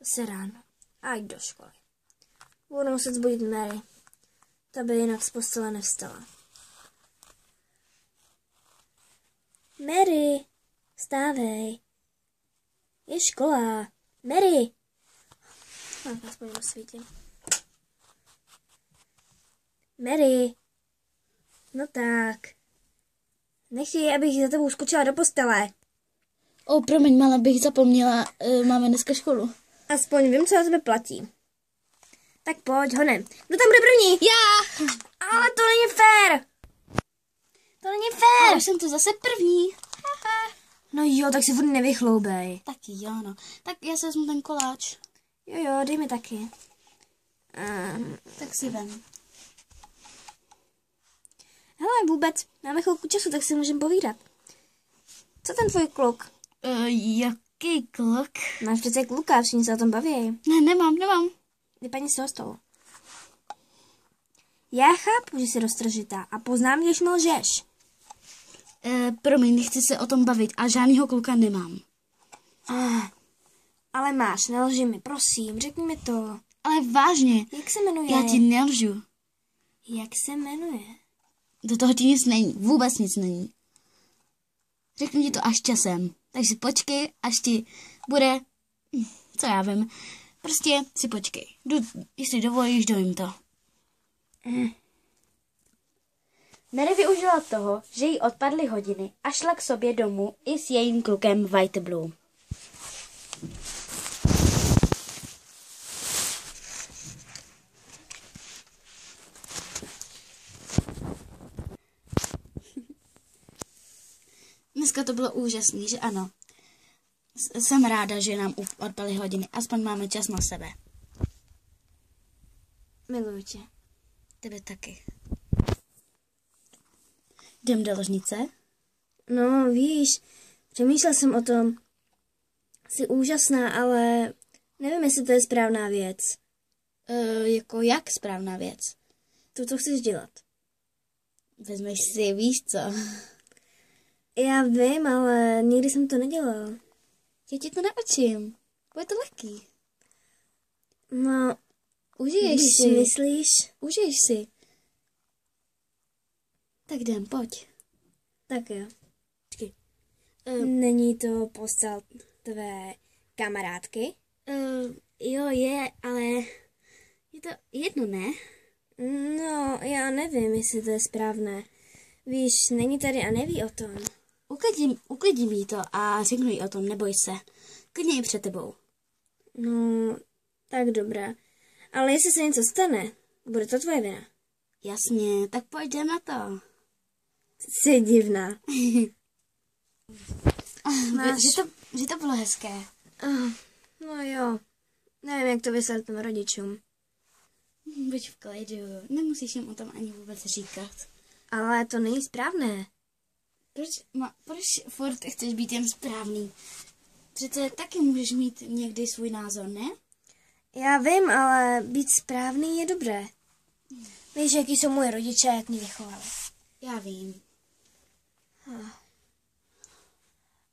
Zase ráno. A jít do školy. Budu muset zbudit Mary. Ta by jinak z postele nevstala. Mary, vstávej. Je škola. Mary. Tak aspoň rozsvítím. Mary. No tak. Nechtěj, abych za tebou skočila do postele. Promiň, malá, bych zapomněla, máme dneska školu. Aspoň vím, co na tebe platí. Tak pojď, honem. Kdo tam bude první? Já! Ale to není fér. To není fér. Ale jsem tu zase první. No jo, tak si furt nevychloubej. Taky jo, no. Tak já si vezmu ten koláč. Jo, dej mi taky. Tak si vem. Hele, vůbec, máme chvilku času, tak si můžeme povídat. Co ten tvůj kluk? Jaký kluk? Máš přece kluka, všichni se o tom baví. Ne, nemám. Vypadni z toho stolu. Já chápu, že jsi roztržitá a poznám, když mi lžeš. Promiň, nechci se o tom bavit a žádnýho kluka nemám. Ale máš, nelži mi, prosím, řekni mi to. Ale vážně. Jak se jmenuje? Já ti nelžu. Jak se jmenuje? Do toho ti nic není, vůbec nic není. Řeknu ti to až časem. Takže počkej, až ti bude, co já vím, prostě si počkej. Jestli dovolíš, dojím to. Mary využila toho, že jí odpadly hodiny a šla k sobě domů i s jejím klukem White Blue. Dneska to bylo úžasný, že ano. Jsem ráda, že nám odpaly hodiny. Aspoň máme čas na sebe. Miluji tě. Tebe taky. Jdem do ložnice? No, víš, přemýšlel jsem o tom. Jsi úžasná, ale nevím, jestli to je správná věc. Jako jak správná věc? To, co chceš dělat. Vezmeš si, víš co? Já vím, ale nikdy jsem to nedělal. Já ti to naučím. Bude to lehký. No, Užiješ když si. si myslíš, Užiješ si. Tak jdem, pojď. tak jo. Počkej. Není to postel tvé kamarádky? Jo, je, ale je to jedno, ne? No, já nevím, jestli to je správné. Víš, není tady a neví o tom. Uklidím jí to a řeknu jí o tom, neboj se. Klidně i před tebou. No, tak dobrá. Ale jestli se něco stane, bude to tvoje vina. Jasně, tak pojďme na to. Jsi divná. Že to bylo hezké. No jo, nevím, jak to vysvětlit rodičům. Buď v klidu, nemusíš jim o tom ani vůbec říkat. Ale to není správné. Proč furt chceš být jen správný? Přece taky můžeš mít někdy svůj názor, ne? Já vím, ale být správný je dobré. Víš, jaký jsou moje rodiče a jak mě vychovali. Já vím.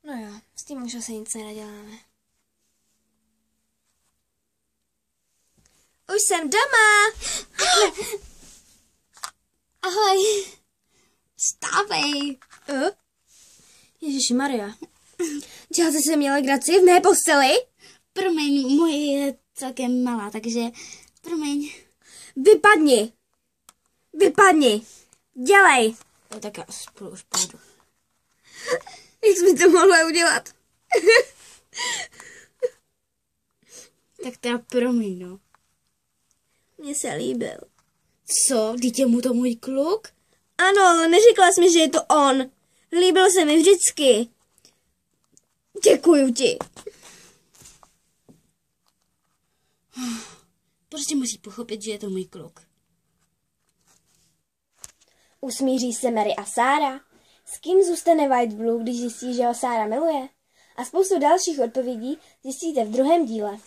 No jo, s tím už asi nic neděláme. Už jsem doma! Ahoj! Vstávej! Ježišmarja. Děláte si mě legraci v mé posteli? Promiň, moje je celkem malá, takže promiň. Vypadni! Vypadni! Dělej! No, tak já spolu už půjdu. Jak jsi mi to mohla udělat? Tak teda promiň, no. Mně se líbil. Co? Dítě mu to můj kluk? Ano, ale neříkala jsi mi, že je to on. Líbil se mi vždycky. Děkuju ti. Prostě musí pochopit, že je to můj kluk. Usmíří se Mary a Sára? S kým zůstane White Blue, když zjistí, že ho Sára miluje? A spoustu dalších odpovědí zjistíte v druhém díle.